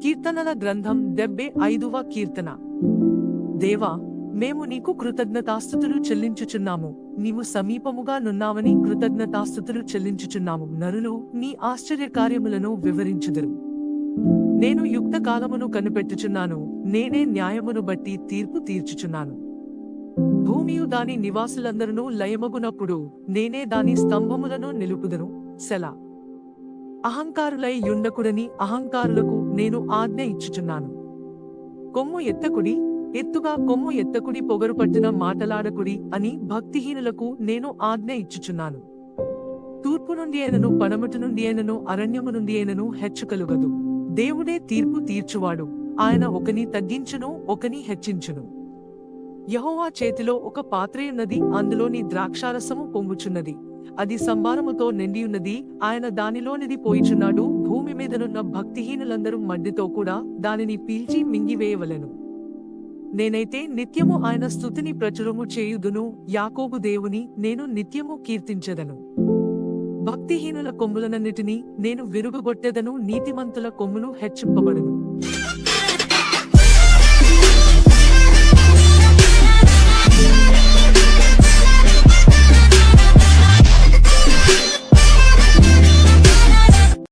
కీర్తనల గ్రంథం 75వ కీర్తన. దేవా, మేము నీకు కృతజ్ఞతాస్తుతులు చెల్లించుచున్నాము. నీవు సమీపముగా నున్నావని కృతజ్ఞతాస్తుతులు చెల్లించుచున్నాము. నరులు నీ ఆశ్చర్యకార్యములను వివరించుదురు. నేను యుక్త కాలమును కనిపెట్టుచున్నాను. నేనే న్యాయమును బట్టి తీర్పు తీర్చుచున్నాను. భూమియు దాని నివాసులందరూ లయమగునప్పుడు నేనే దాని స్తంభములను నిలుపుదును. సెలా. అహంకారులై యుండకుడని అహంకారులకు నేను ఆజ్ఞ ఇచ్చుచున్నాను. కొమ్ము ఎత్తకుడి, ఎత్తుగా కొమ్ము ఎత్తకుడి, పొగరుపట్టిన మాటలాడకుడి అని భక్తిహీనులకు నేను ఆజ్ఞ ఇచ్చుచున్నాను. తూర్పు నుండి అయినను పడమటి నుండి అయినను అరణ్యము నుండి అయినను హెచ్చు కలుగదు. దేవుడే తీర్పు తీర్చువాడు. ఆయన ఒకని తగ్గించును, ఒకని హెచ్చించును. యెహోవా చేతిలో ఒక పాత్రయున్నది, అందులోని ద్రాక్షారసము పొంగుచున్నది. అది సంభారముతో నిండియున్నది. ఆయన దానిలోనిది పోయిచున్నాడు. భూమి మీదనున్న భక్తిహీనులందరూ మడ్డితో కూడా దానిని పీల్చి మింగివేయవలెను. నేనైతే నిత్యము ఆయన స్తుతిని ప్రచురము చేయుదును. యాకోబు దేవుని నేను నిత్యము కీర్తించెదను. భక్తిహీనుల కొమ్ములనన్నిటినీ నేను విరుగగొట్టెదను. నీతిమంతుల కొమ్ములు హెచ్చింపబడును.